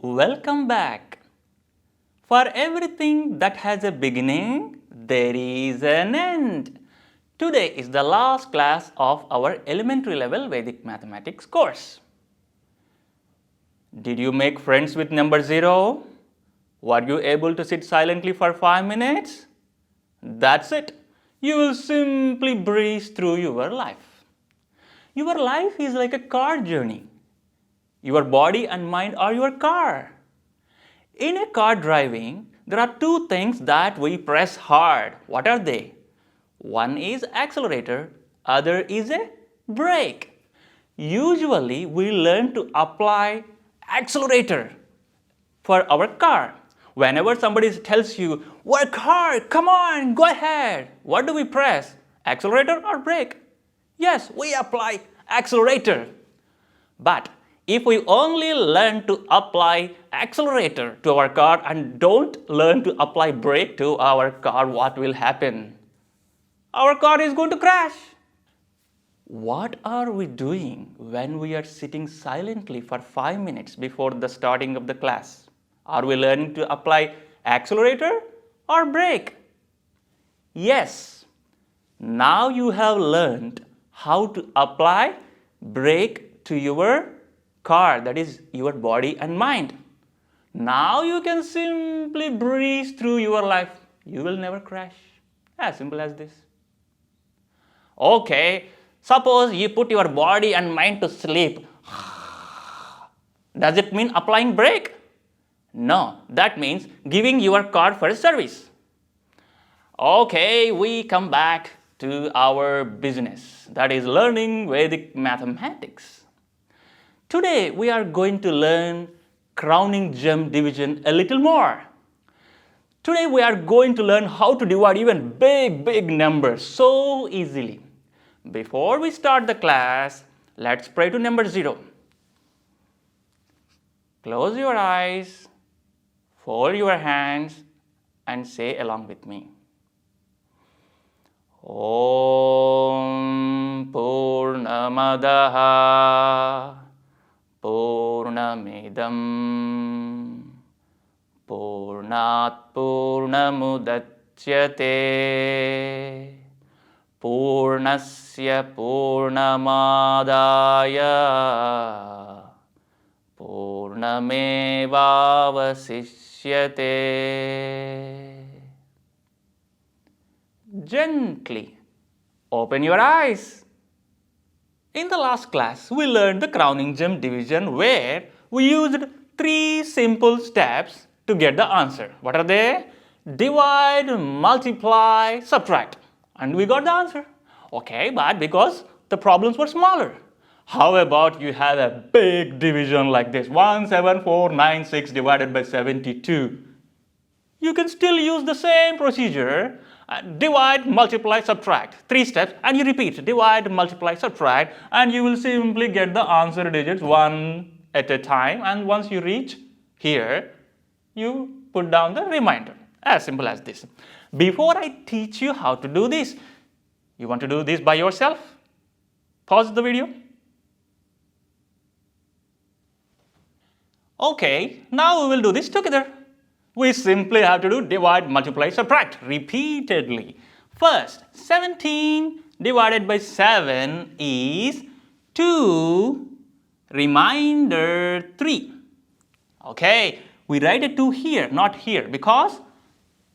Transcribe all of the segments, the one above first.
Welcome back. For everything that has a beginning, there is an end. Today is the last class of our elementary level Vedic mathematics course. Did you make friends with number 0? Were you able to sit silently for 5 minutes? That's it. You will simply breeze through your life. Your life is like a car journey. Your body and mind are your car. In a car driving, there are two things that we press hard. What are they? One is accelerator, other is a brake. Usually, we learn to apply accelerator for our car. Whenever somebody tells you, work hard, come on, go ahead. What do we press? Accelerator or brake? Yes, we apply accelerator. But if we only learn to apply accelerator to our car and don't learn to apply brake to our car, what will happen? Our car is going to crash. What are we doing when we are sitting silently for 5 minutes before the starting of the class? Are we learning to apply accelerator or brake? Yes. Now you have learned how to apply brake to your car, that is your body and mind. Now you can simply breeze through your life. You will never crash. As simple as this. Okay, suppose you put your body and mind to sleep. Does it mean applying brake? No, that means giving your car for service. Okay, we come back to our business, that is learning Vedic mathematics. Today we are going to learn crowning gem division a little more. Today we are going to learn how to divide even big numbers so easily. Before we start the class, let's pray to number 0. Close your eyes, fold your hands and say along with me. Om Purnamadaha Purnamidam Purnat Purnamudachyate Purnasya Purnamadaya Purnamevavasishyate. Gently open your eyes. In the last class, we learned the crowning gem division where we used 3 simple steps to get the answer. What are they? Divide, multiply, subtract. And we got the answer. Okay, but because the problems were smaller. How about you have a big division like this? 17496 divided by 72. You can still use the same procedure. Divide, multiply, subtract. 3 steps and you repeat. Divide, multiply, subtract and you will simply get the answer digits one at a time, and once you reach here, you put down the remainder. As simple as this. Before I teach you how to do this, you want to do this by yourself? Pause the video. Okay, now we will do this together. We simply have to do divide, multiply, subtract repeatedly. First, 17 divided by 7 is 2, remainder 3. Okay, we write a 2 here, not here, because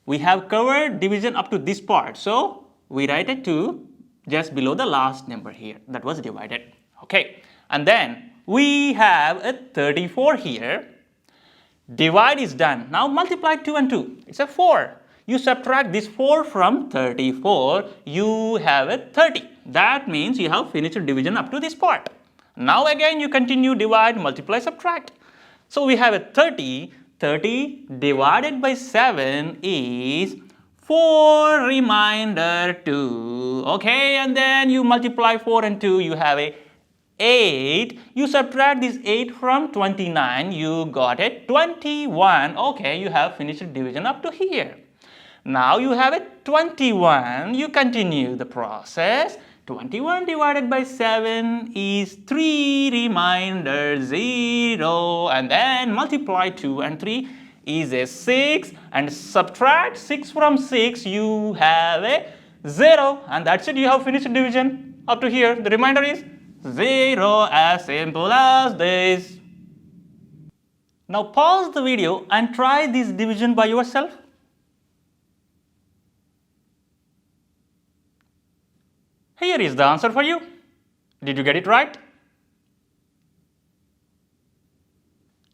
we have covered division up to this part. So, we write a 2 just below the last number here that was divided. Okay, and then we have a 34 here. Divide is done. Now multiply 2 and 2. It's a 4. You subtract this 4 from 34. You have a 30. That means you have finished division up to this part. Now again you continue divide, multiply, subtract. So we have a 30. 30 divided by 7 is 4 remainder 2. Okay, and then you multiply 4 and 2. You have a 8, you subtract this 8 from 29, you got a 21. Okay, you have finished division up to here. Now you have a 21, you continue the process. 21 divided by 7 is 3 remainder 0, and then multiply 2 and 3 is a 6, and subtract 6 from 6, you have a 0, and that's it. You have finished division up to here. The remainder is 0, as simple as this. Now pause the video and try this division by yourself. Here is the answer for you. Did you get it right?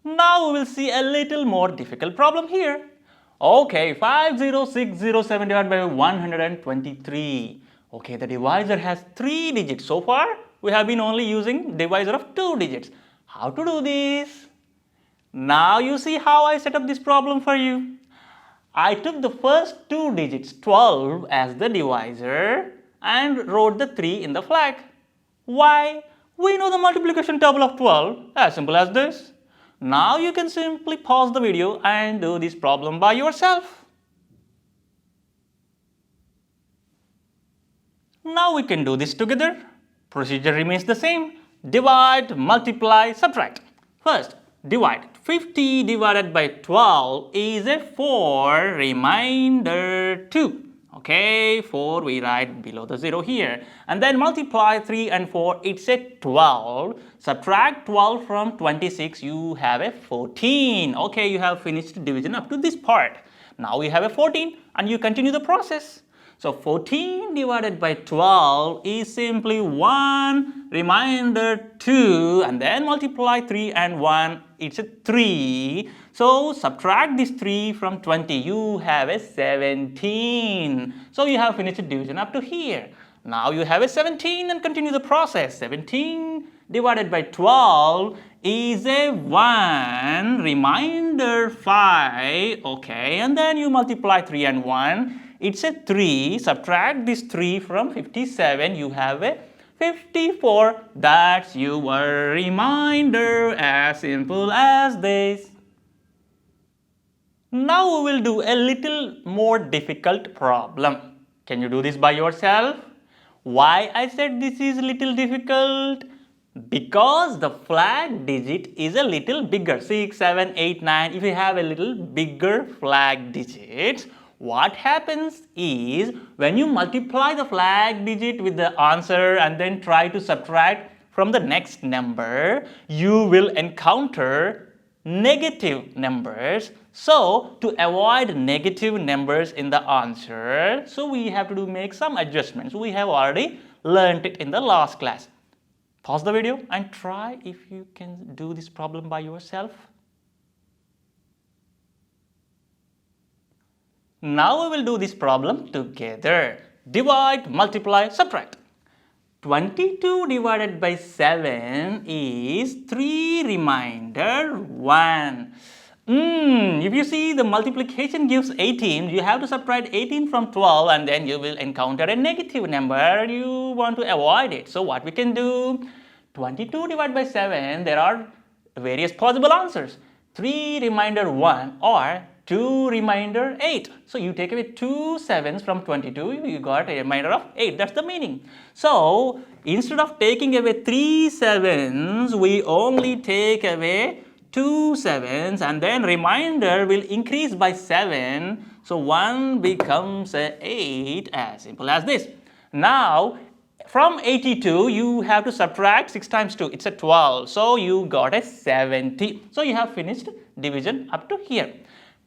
Now we will see a little more difficult problem here. Okay, 50607 divided by 123. Okay, the divisor has 3 digits. So far, we have been only using divisor of 2 digits. How to do this? Now you see how I set up this problem for you. I took the first 2 digits, 12, as the divisor and wrote the 3 in the flag. Why? We know the multiplication table of 12, as simple as this. Now you can simply pause the video and do this problem by yourself. Now we can do this together. Procedure remains the same. Divide, multiply, subtract. First, divide. 50 divided by 12 is a 4, remainder 2. Okay, 4 we write below the 0 here. And then multiply 3 and 4, it's a 12. Subtract 12 from 26, you have a 14. Okay, you have finished division up to this part. Now we have a 14 and you continue the process. So 14 divided by 12 is simply 1, remainder 2, and then multiply 3 and 1, it's a 3. So subtract this 3 from 20, you have a 17. So you have finished division up to here. Now you have a 17 and continue the process. 17 divided by 12 is a 1, remainder 5, okay, and then you multiply 3 and 1. It's a 3, subtract this 3 from 57, you have a 54. That's your remainder, as simple as this. Now we will do a little more difficult problem. Can you do this by yourself? Why I said this is little difficult? Because the flag digit is a little bigger, 6, 7, 8, 9. If you have a little bigger flag digit, what happens is when you multiply the flag digit with the answer and then try to subtract from the next number, you will encounter negative numbers. So to avoid negative numbers in the answer, so we have to make some adjustments. We have already learned it in the last class. Pause the video and try if you can do this problem by yourself. Now we will do this problem together. Divide, multiply, subtract. 22 divided by 7 is 3, remainder 1. If you see the multiplication gives 18, you have to subtract 18 from 12 and then you will encounter a negative number. You want to avoid it. So what we can do? 22 divided by 7, there are various possible answers. 3 remainder 1 or 2 remainder 8. So you take away 2 sevens from 22, you got a remainder of 8. That's the meaning. So instead of taking away 3 sevens, we only take away 2 sevens and then remainder will increase by 7. So 1 becomes a 8, as simple as this. Now from 82, you have to subtract 6 times 2. It's a 12. So you got a 70. So you have finished division up to here.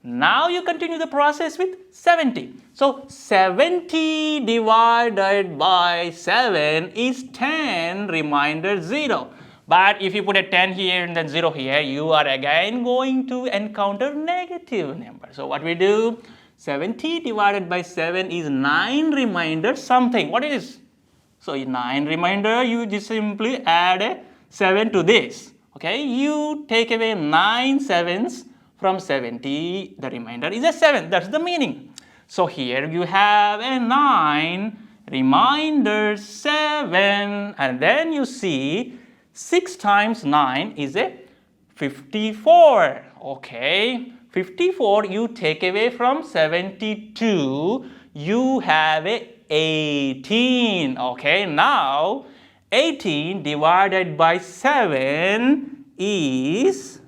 Now you continue the process with 70. So 70 divided by 7 is 10, remainder 0. But if you put a 10 here and then 0 here, you are again going to encounter negative number. So what we do? 70 divided by 7 is 9, remainder something. What is? So 9 remainder, you just simply add a 7 to this. Okay, you take away 9 sevens from 70, the remainder is a 7. That's the meaning. So here you have a 9, remainder 7, and then you see 6 times 9 is a 54. Okay, 54 you take away from 72, you have a 18. Okay, now 18 divided by 7 is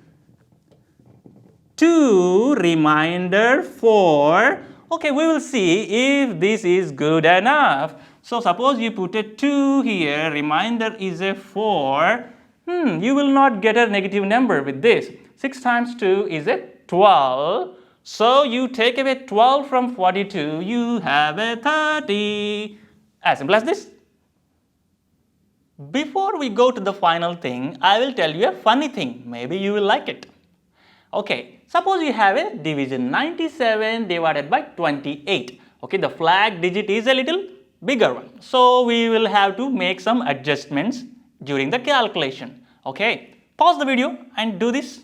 2 remainder 4. Okay, we will see if this is good enough. So suppose you put a 2 here, remainder is a 4. You will not get a negative number with this. 6 times 2 is a 12. So you take away 12 from 42, you have a 30. As simple as this. Before we go to the final thing, I will tell you a funny thing. Maybe you will like it. Okay, suppose you have a division 97 divided by 28. Okay, the flag digit is a little bigger one. So we will have to make some adjustments during the calculation. Okay, pause the video and do this.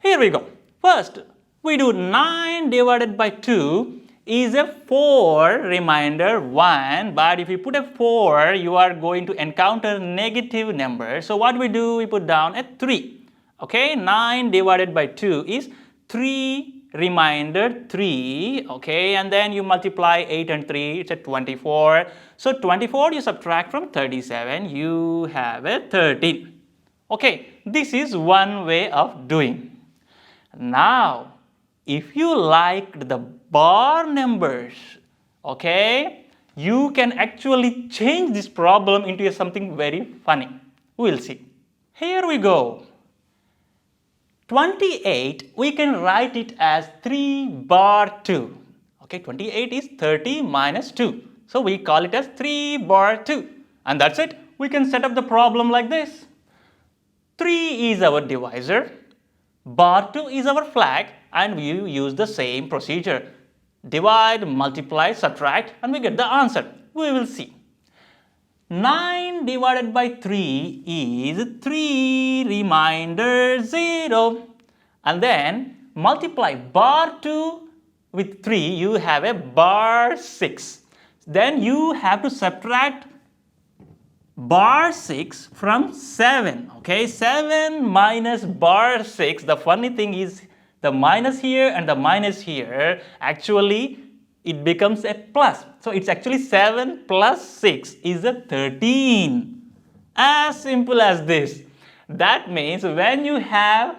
Here we go. First, we do 9 divided by 2 is a 4 remainder 1. But if you put a 4, you are going to encounter negative numbers. So what we do, we put down a 3. Okay, 9 divided by 2 is 3 remainder 3. Okay, and then you multiply 8 and 3, it's a 24. So 24 you subtract from 37, you have a 13. Okay, this is one way of doing. Now, if you liked the bar numbers, okay, you can actually change this problem into something very funny. We'll see. Here we go. 28, we can write it as 3 bar 2. Okay, 28 is 30 minus 2. So we call it as 3 bar 2. And that's it. We can set up the problem like this. 3 is our divisor. Bar 2 is our flag, and we use the same procedure. Divide, multiply, subtract, and we get the answer. We will see. 9 divided by 3 is 3 remainder 0. And then multiply bar 2 with 3, you have a bar 6. Then you have to subtract bar 6 from 7. Okay, 7 minus bar 6. The funny thing is the minus here and the minus here, actually it becomes a plus. So it's actually 7 plus 6 is a 13. As simple as this. That means when you have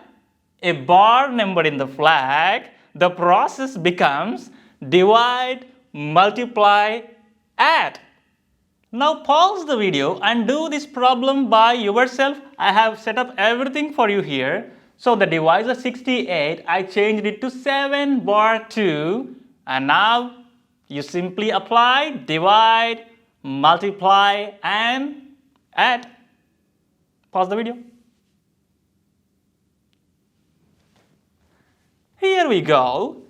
a bar number in the flag, the process becomes divide, multiply, add. Now pause the video and do this problem by yourself. I have set up everything for you here. So the divisor 68, I changed it to 7 bar 2. And now you simply apply, divide, multiply, and add. Pause the video. Here we go.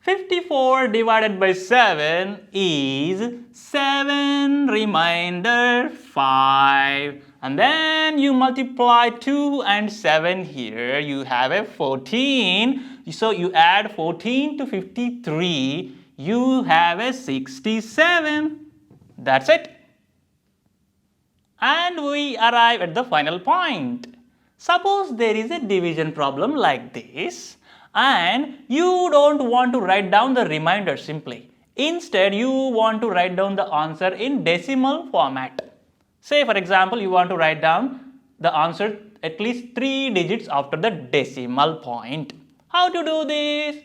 54 divided by 7 is 7 remainder 5. And then you multiply 2 and 7 here. You have a 14. So you add 14 to 53. You have a 67. That's it. And we arrive at the final point. Suppose there is a division problem like this, and you don't want to write down the remainder simply. Instead, you want to write down the answer in decimal format. Say, for example, you want to write down the answer at least 3 digits after the decimal point. How to do this?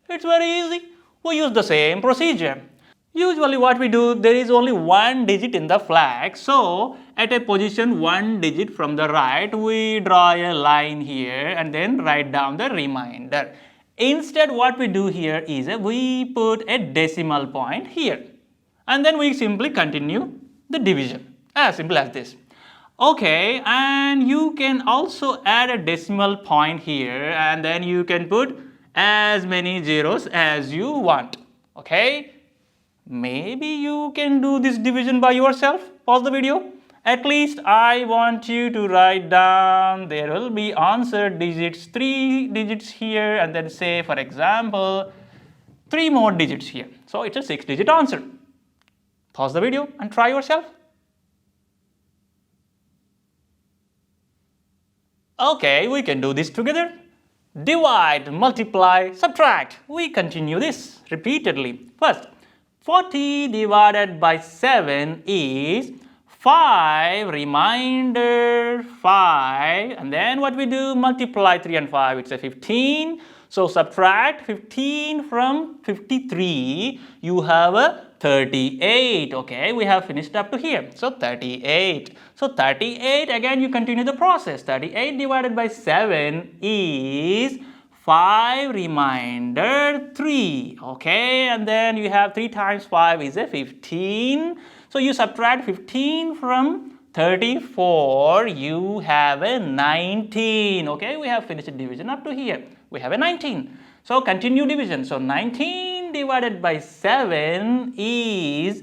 It's very easy. We use the same procedure. Usually what we do, there is only 1 digit in the flag. So, at a position 1 digit from the right, we draw a line here and then write down the remainder. Instead, what we do here is we put a decimal point here. And then we simply continue the division. As simple as this. Okay, and you can also add a decimal point here, and then you can put as many zeros as you want. Okay? Maybe you can do this division by yourself. Pause the video. At least I want you to write down, there will be answer digits, 3 digits here, and then say, for example, 3 more digits here. So it's a 6-digit answer. Pause the video and try yourself. Okay, we can do this together. divide, multiply, subtract. We continue this repeatedly. First, 40 divided by 7 is 5, remainder 5, and then what we do? Multiply 3 and 5, it's a 15. So subtract 15 from 53, you have a 38. Okay, we have finished up to here. So 38. So 38, again you continue the process. 38 divided by 7 is 5, remainder 3. Okay, and then you have 3 times 5 is a 15. So you subtract 15 from 34, you have a 19. Okay, we have finished division up to here. We have a 19. So continue division. So 19 divided by 7 is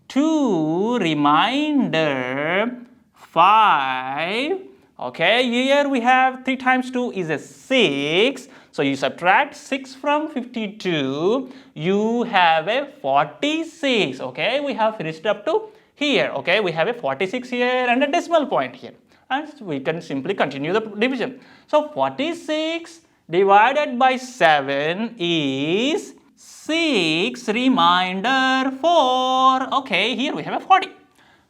2, remainder 5. Okay, here we have 3 times 2 is a 6. So you subtract 6 from 52, you have a 46. Okay, we have finished up to here. Okay, we have a 46 here and a decimal point here. And we can simply continue the division. So 46 divided by 7 is 6, remainder 4. Okay, here we have a 40.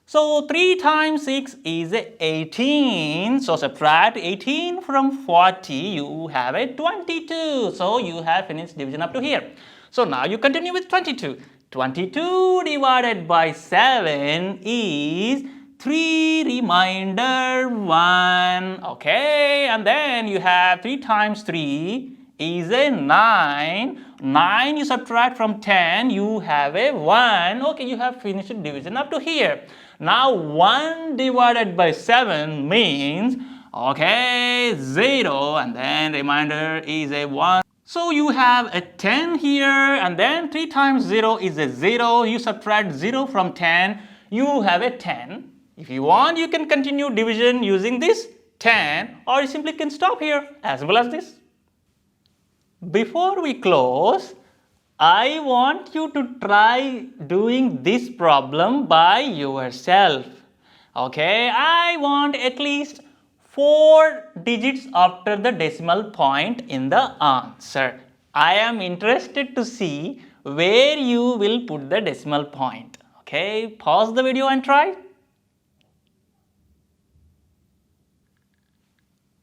So 3 times 6 is 18. So subtract 18 from 40, you have a 22. So you have finished division up to here. So now you continue with 22. 22 divided by 7 is 3, remainder 1. Okay, and then you have 3 times 3 is a 9. 9 you subtract from 10, you have a 1. Okay, you have finished division up to here. Now 1 divided by 7 means, okay, 0, and then remainder is a 1. So you have a 10 here, and then 3 times 0 is a 0. You subtract 0 from 10, you have a 10. If you want, you can continue division using this 10, or you simply can stop here, as simple as this. Before we close, I want you to try doing this problem by yourself. Okay, I want at least 4 digits after the decimal point in the answer. I am interested to see where you will put the decimal point. Okay, pause the video and try.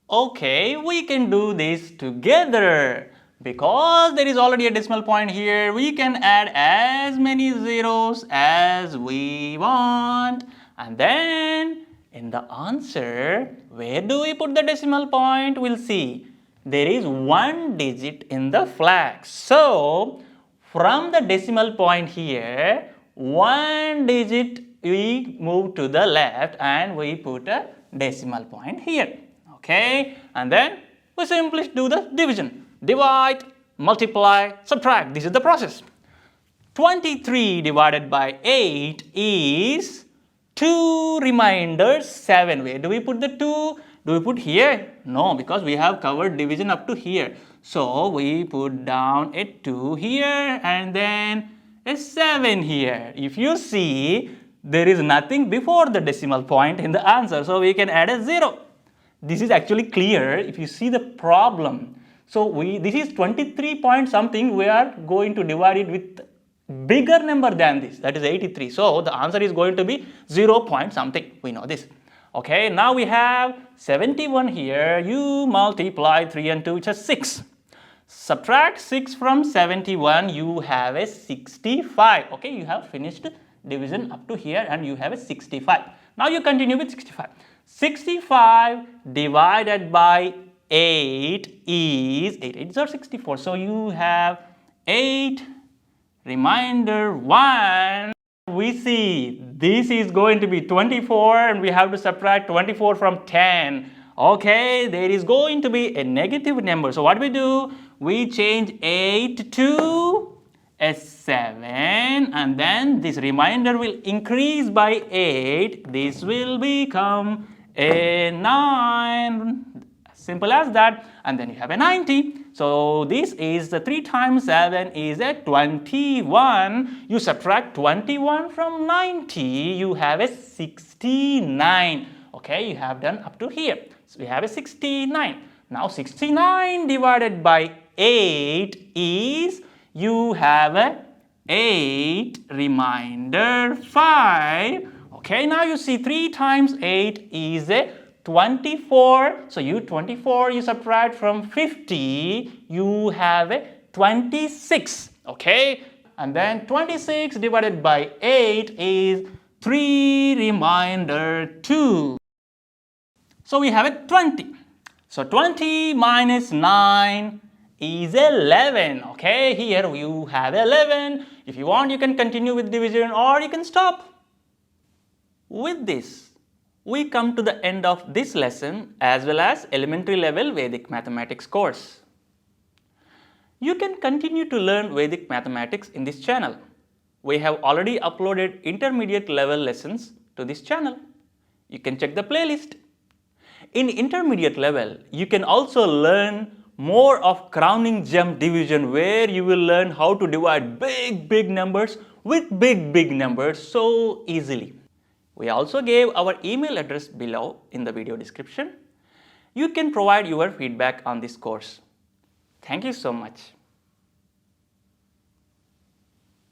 Okay, we can do this together. Because there is already a decimal point here, we can add as many zeros as we want. And then in the answer, where do we put the decimal point? We'll see. There is 1 digit in the flag. So from the decimal point here, 1 digit we move to the left and we put a decimal point here. Okay, and then we simply do the division. Divide, multiply, subtract. This is the process. 23 divided by 8 is 2, remainder 7. Where do we put the 2? Do we put here? No, because we have covered division up to here. So we put down a 2 here and then a 7 here. If you see, there is nothing before the decimal point in the answer. So we can add a 0. This is actually clear if you see the problem. So this is 23 point something, we are going to divide it with bigger number than this, that is 83. So the answer is going to be 0 point something, we know this. Okay, now we have 71 here, you multiply 3 and 2, which is 6. Subtract 6 from 71, you have a 65. Okay, you have finished division up to here and you have a 65. Now you continue with 65. 65 divided by 8 is 8 8s are 64. So you have 8, remainder 1. We see this is going to be 24 and we have to subtract 24 from 10. Okay, there is going to be a negative number. So what we do? We change 8 to a 7 and then this remainder will increase by 8. This will become a 9. Simple as that, and then you have a 90. So this is the 3 times 7 is a 21. You subtract 21 from 90, you have a 69. Okay, you have done up to here. So we have a 69. Now 69 divided by 8 is, you have a 8 remainder 5. Okay, now you see 3 times 8 is a 24. So 24 you subtract from 50, you have a 26. Okay, and then 26 divided by 8 is 3 remainder 2. So we have a 20. So 20 minus 9 is 11. Okay, here you have 11. If you want, you can continue with division or you can stop. With this, we come to the end of this lesson as well as elementary level Vedic mathematics course. You can continue to learn Vedic mathematics in this channel. We have already uploaded intermediate level lessons to this channel. You can check the playlist. In intermediate level, you can also learn more of crowning gem division, where you will learn how to divide big numbers with big numbers so easily. We also gave our email address below in the video description. You can provide your feedback on this course. Thank you so much.